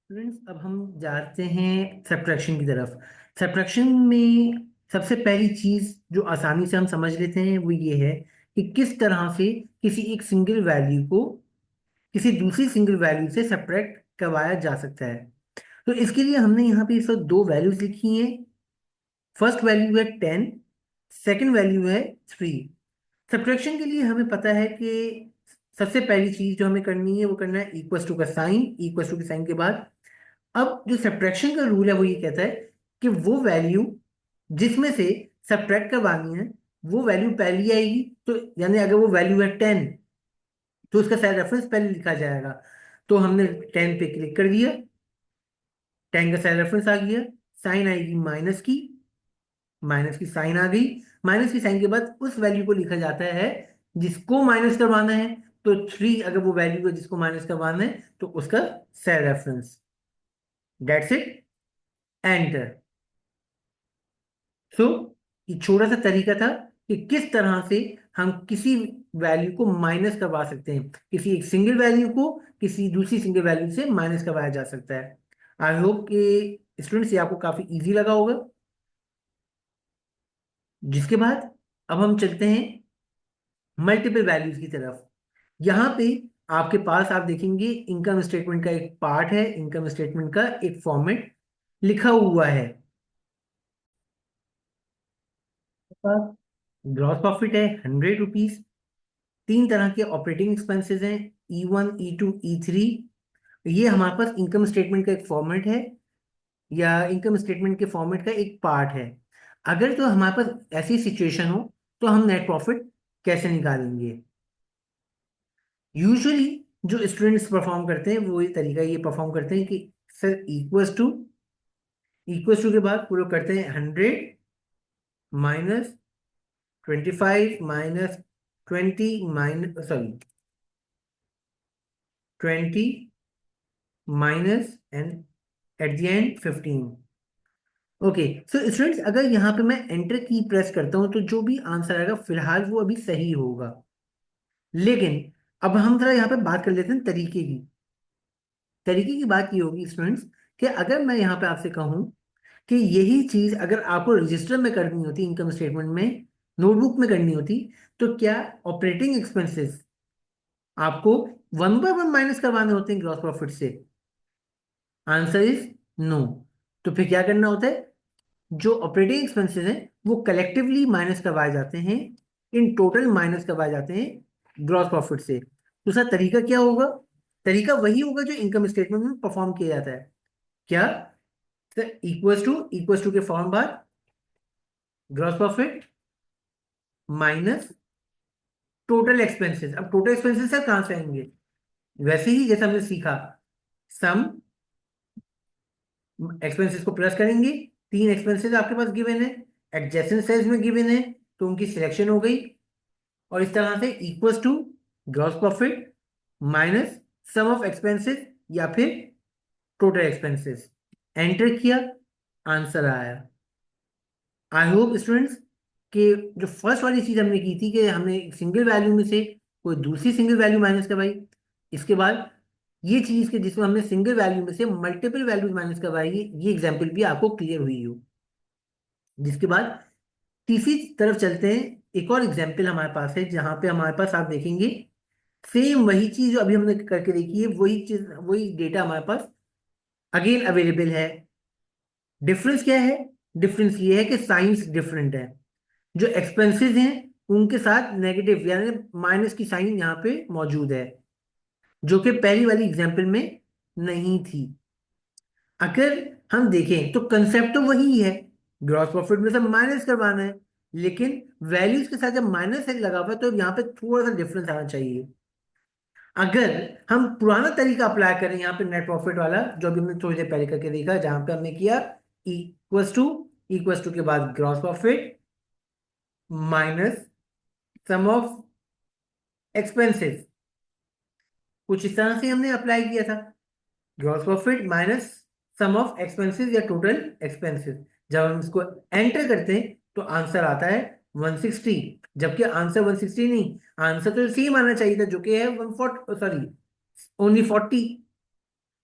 Friends, अब हम जाते हैं सब्ट्रैक्शन की तरफ। सब्ट्रैक्शन में सबसे पहली चीज जो आसानी से हम समझ लेते हैं वो ये है कि किस तरह से किसी एक सिंगल वैल्यू को किसी दूसरी सिंगल वैल्यू से सब्ट्रैक्ट करवाया जा सकता है। तो इसके लिए हमने यहाँ पे इस वक्त दो वैल्यूज लिखी हैं। फर्स्ट वैल्यू है 10, सेकंड वैल्यू है 3। सब्ट्रैक्शन के लिए हमें पता है कि सबसे पहली चीज जो हमें करनी है वो करना है इक्वस टू का साइन। इक्वस टू के साइन के बाद अब जो सब्ट्रैक्शन का रूल है वो ये कहता है कि वो वैल्यू जिसमें से सब्ट्रैक्ट करवानी है वो वैल्यू पहली आएगी। तो यानी अगर वो वैल्यू है 10 तो उसका सेल रेफरेंस पहले लिखा जाएगा। तो हमने 10 पे क्लिक कर दिया, 10 का सेल रेफरेंस आ गया। साइन आएगी माइनस की साइन आ गई। माइनस की साइन के बाद उस वैल्यू को लिखा जाता है जिसको माइनस करवाना है। तो 3 अगर वो वैल्यू है जिसको माइनस करवाना है तो उसका cell reference. That's it, enter. So ये छोटा सा तरीका था कि किस तरह से हम किसी वैल्यू को माइनस करवा सकते हैं, किसी एक सिंगल वैल्यू को किसी दूसरी सिंगल वैल्यू से माइनस करवाया जा सकता है। आई होप कि स्टूडेंट्स ये आपको काफी इजी लगा होगा। जिसके बाद अब हम चलते हैं मल्टीपल वैल्यूज की तरफ। यहाँ पे आपके पास आप देखेंगे इनकम स्टेटमेंट का एक पार्ट है, इनकम स्टेटमेंट का एक फॉर्मेट लिखा हुआ है। ग्रॉस प्रॉफिट है 100 रुपीज। तीन तरह के ऑपरेटिंग एक्सपेंसेस हैं, E1, E2, E3। ये हमारे पास इनकम स्टेटमेंट का एक फॉर्मेट है या इनकम स्टेटमेंट के फॉर्मेट का एक पार्ट है। अगर तो हमारे पास ऐसी सिचुएशन हो तो हम नेट प्रॉफिट कैसे निकालेंगे? यूजुअली जो स्टूडेंट्स परफॉर्म करते हैं वो ये तरीका ये परफॉर्म करते हैं कि सर इक्वल्स टू के बाद पूरा करते हैं 100 minus 25 minus 20 minus sorry 20 minus and eight the and 15। Okay, so students अगर यहाँ पे मैं एंटर की प्रेस करता हूँ तो जो भी आंसर आएगा फिलहाल वो अभी सही होगा। लेकिन अब हम जरा यहाँ पे बात कर लेते हैं तरीके की बात ये होगी स्टूडेंट्स कि अगर मैं यहाँ पे आपसे कहूँ कि यही चीज अगर आपको रजिस्टर में करनी होती, इनकम स्टेटमेंट में, नोटबुक में करनी होती, तो क्या ऑपरेटिंग एक्सपेंसेस आपको वन बाय वन माइनस करवाने होते हैं ग्रॉस प्रॉफिट से? Answer is no. तो फिर क्या करना होता है? जो ऑपरेटिंग एक्सपेंसेस हैं वो कलेक्टिवली माइनस करवाए जाते हैं, इन टोटल माइनस करवाए जाते हैं ग्रॉस प्रॉफिट से। दूसरा तरीका क्या होगा? तरीका वही होगा जो इनकम स्टेटमेंट में परफॉर्म किया जाता है। क्या? इक्वल्स टू के फॉर्म बाद gross profit minus total expenses. अब टोटल एक्सपेंसेस सर कहां से आएंगे? वैसे ही जैसे हमने सीखा, सम एक्सपेंसेस को प्लस करेंगे। तीन एक्सपेंसेस आपके पास गिवन है, एडजेसेंट सेल्स में गिवन है, तो उनकी सिलेक्शन हो गई। और इस तरह से equals to gross profit minus sum of expenses या फिर टोटल एक्सपेंसेस। एंटर किया, आंसर आया। आई होप स्टूडेंट्स कि जो फर्स्ट वाली चीज हमने की थी कि हमने एक सिंगल वैल्यू में से कोई दूसरी सिंगल वैल्यू माइनस करवाई, इसके बाद ये चीज के जिसमें हमने सिंगल वैल्यू में से मल्टीपल वैल्यूज माइनस करवाई, ये एग्जाम्पल भी आपको क्लियर हुई हो। जिसके बाद तीसरी तरफ चलते हैं। एक और एग्जाम्पल हमारे पास है जहां पे हमारे पास आप देखेंगे सेम वही चीज जो अभी हमने करके देखी है, वही चीज वही डेटा हमारे पास अगेन अवेलेबल है। डिफरेंस क्या है? डिफरेंस ये है कि साइंस डिफरेंट है। जो एक्सपेंसेस हैं उनके साथ नेगेटिव यानी माइनस की साइन यहाँ पे मौजूद है, जो कि पहली वाली एग्जाम्पल में नहीं थी। अगर हम देखें तो कंसेप्ट तो वही है, ग्रॉस प्रॉफिट में से माइनस करवाना है, लेकिन वैल्यूज के साथ जब माइनस एक लगा हुआ है तो यहाँ पे थोड़ा सा डिफरेंस आना चाहिए। अगर हम पुराना तरीका अप्लाई करें यहाँ पे नेट प्रॉफिट वाला जो अभी हमने थोड़ी देर पहले करके देखा, जहां पे हमने किया इक्वल्स टू के बाद gross profit minus sum of expenses, कुछ इस तरह से हमने अप्लाई किया था। Gross profit minus sum of expenses या टोटल एक्सपेंसेस। जब हम इसको एंटर करते हैं तो आंसर आता है 160, जबकि आंसर 160 नहीं, आंसर तो सेम आना चाहिए था जो कि है 140, सॉरी ओनली 40।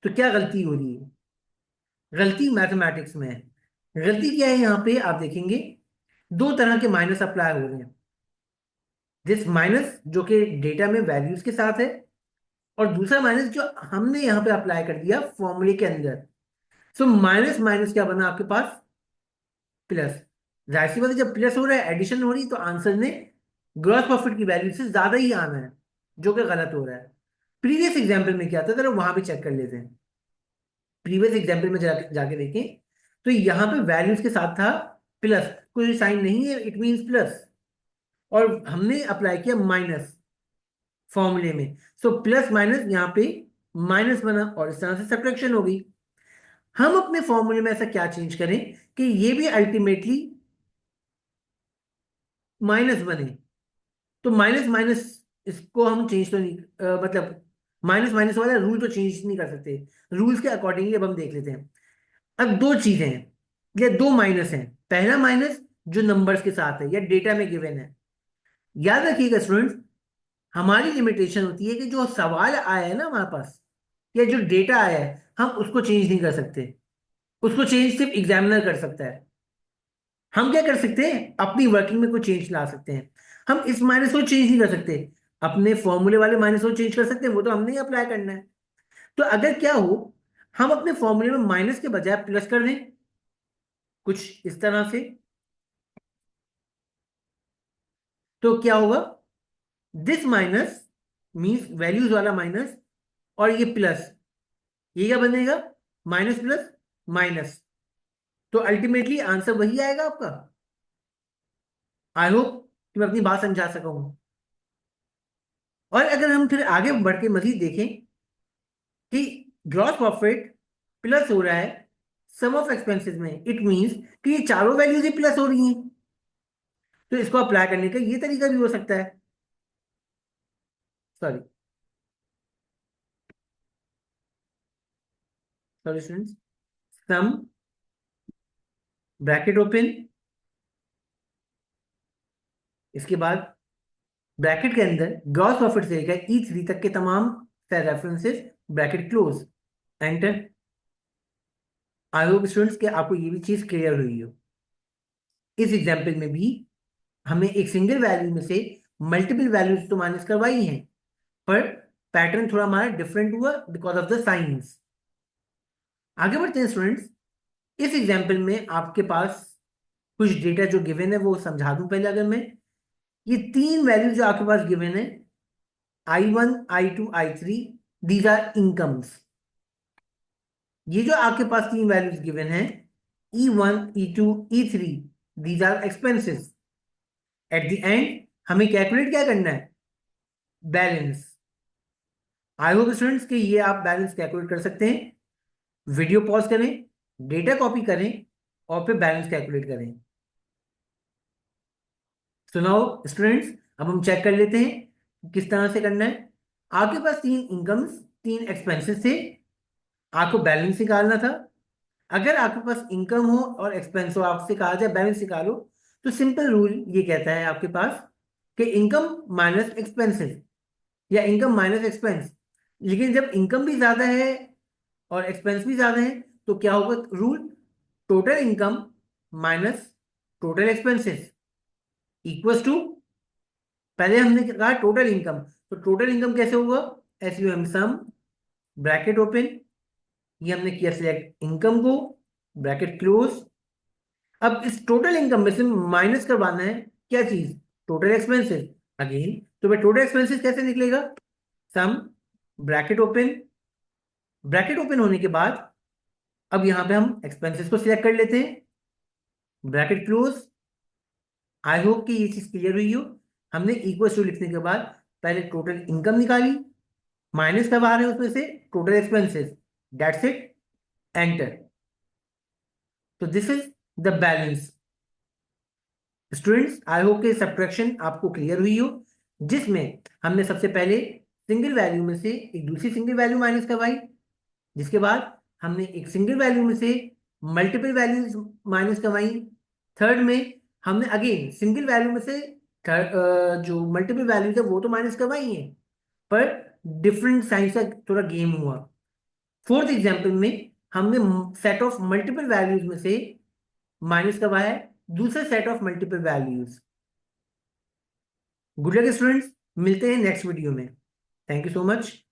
तो क्या गलती हो रही है? गलती मैथमेटिक्स में है। गलती क्या है यहाँ पे आप देखेंगे, दो तरह के माइनस अप्लाई हो रहे हैं। दिस माइनस जो कि डेटा में वैल्यूज के साथ है, और दूसरा माइनस जो हमने यहाँ पे अप्लाई कर दिया फॉर्मूले के अंदर। सो माइनस माइनस क्या बना आपके पास, प्लस। जाहिर सी बात है, जब प्लस हो रहा है, एडिशन हो रही है, तो आंसर ने ग्रॉस प्रॉफिट की वैल्यू से ज्यादा ही आना है, जो कि गलत हो रहा है। प्रीवियस एग्जाम्पल में क्या था, जरा वहां भी चेक कर लेते हैं। प्रीवियस एग्जाम्पल में जाके देखें, तो यहाँ पे वैल्यूज के साथ था प्लस, कोई साइन नहीं है, इट मीन्स प्लस, और हमने अप्लाई किया माइनस फॉर्मूले में। सो प्लस माइनस यहाँ पे माइनस बना, और इस तरह से सब्ट्रैक्शन हो गई। हम अपने फॉर्मूले में ऐसा क्या चेंज करें कि ये भी अल्टीमेटली माइनस बने। तो माइनस माइनस, इसको हम चेंज तो नहीं, मतलब माइनस माइनस वाला रूल तो चेंज नहीं कर सकते। रूल्स के अकॉर्डिंगली अब हम देख लेते हैं। अब दो चीजें हैं, या दो माइनस हैं। पहला माइनस जो नंबर्स के साथ है या डेटा में गिवन है। याद रखिएगा स्टूडेंट्स, हमारी लिमिटेशन होती है कि जो सवाल आया है ना हमारे पास, या जो डेटा आया है, हम उसको चेंज नहीं कर सकते। उसको चेंज सिर्फ एग्जामिनर कर सकता है। हम क्या कर सकते हैं, अपनी वर्किंग में कोई चेंज ला सकते हैं। हम इस माइनस को चेंज नहीं कर सकते, अपने फॉर्मूले वाले माइनस को चेंज कर सकते हैं, वो तो हमने ही अप्लाई करना है। तो अगर क्या हो, हम अपने फॉर्मूले में माइनस के बजाय प्लस कर दें, कुछ इस तरह से, तो क्या होगा, दिस माइनस मीन्स वैल्यूज वाला माइनस, और ये प्लस, ये क्या बनेगा, माइनस प्लस माइनस। तो अल्टीमेटली आंसर वही आएगा आपका। आई होप कि मैं अपनी बात समझा सका हूं। और अगर हम फिर आगे बढ़ के मजीद देखें कि ग्रॉस प्रॉफिट प्लस हो रहा है सम ऑफ एक्सपेंसेस में, इट मींस कि ये चारों वैल्यूज ही प्लस हो रही हैं। तो इसको अप्लाई करने का ये तरीका भी हो सकता है। सॉरी, सॉरी स्टूडेंट्स, सम ब्रैकेट ओपन, इसके बाद ब्रैकेट के अंदर ग्रॉस प्रॉफिट से लेकर E3 तक के तमाम references, bracket close, enter. I hope students कि आपको ये भी चीज क्लियर हुई हो। इस एग्जाम्पल में भी हमने एक सिंगल वैल्यू में से मल्टीपल वैल्यूज तो माइनस करवाई हैं, पर पैटर्न थोड़ा हमारा डिफरेंट हुआ बिकॉज ऑफ द साइंस। आगे बढ़ते हैं स्टूडेंट्स। इस एग्जाम्पल में आपके पास कुछ डेटा जो गिवन है वो समझा दूं पहले। अगर मैं ये तीन वैल्यू जो आपके पास गिवन है, I1, I2, I3, these are incomes. ये जो आपके पास तीन वैल्यूज गिवन है, E1, E2, E3, these are expenses. At the end हमें कैलकुलेट क्या करना है, बैलेंस। आई होप स्टूडेंट्स कि ये आप बैलेंस कैलकुलेट कर सकते हैं। वीडियो पॉज करें, डेटा कॉपी करें, और फिर बैलेंस कैलकुलेट करें। सुनाओ स्टूडेंट्स, अब हम चेक कर लेते हैं कि किस तरह से करना है। आपके पास तीन इनकम्स, तीन एक्सपेंसेस थे, आपको बैलेंस निकालना था। अगर आपके पास इनकम हो और एक्सपेंस हो, आपसे कहा जाए बैलेंस निकालो, तो सिंपल रूल ये कहता है आपके पास कि इनकम माइनस एक्सपेंसेस, या इनकम माइनस एक्सपेंस। लेकिन जब इनकम भी ज्यादा है और एक्सपेंस भी ज्यादा है, तो क्या होगा rule, total income minus total expenses equals to, पहले हमने कहा टोटल इनकम, तो टोटल इनकम कैसे होगा, SUM सम, ब्रैकेट ओपन, ये हमने किया सिलेक्ट इनकम को, ब्रैकेट क्लोज। अब इस टोटल इनकम में से माइनस करवाना है क्या चीज, टोटल एक्सपेंसेस। अगेन तो भाई टोटल एक्सपेंसेस कैसे निकलेगा, सम, ब्रैकेट ओपन, ब्रैकेट ओपन होने के बाद अब यहां पे हम एक्सपेंसेस को सिलेक्ट कर लेते हैं, ब्रैकेट क्लोज। आई होप कि ये चीज क्लियर हुई हो। हमने इक्वल टू लिखने के बाद पहले टोटल इनकम निकाली, माइनस करवा रहे हैं उसमें से total expenses, that's it, enter. तो this is the balance. Students I hope कि सब्ट्रैक्शन आपको क्लियर हुई हो, जिसमें हमने सबसे पहले सिंगल वैल्यू में से एक दूसरी सिंगल वैल्यू माइनस करवाई, जिसके बाद हमने एक सिंगल वैल्यू में से मल्टीपल वैल्यूज माइनस करवाई। थर्ड में हमने अगेन सिंगल वैल्यू में से जो मल्टीपल वैल्यूज है वो तो माइनस करवाई है, पर डिफरेंट साइंस का थोड़ा गेम हुआ। फोर्थ एग्जाम्पल में हमने सेट ऑफ मल्टीपल वैल्यूज में से माइनस करवा है दूसरे set of multiple values. Good luck students, मिलते हैं नेक्स्ट वीडियो में। Thank you so much.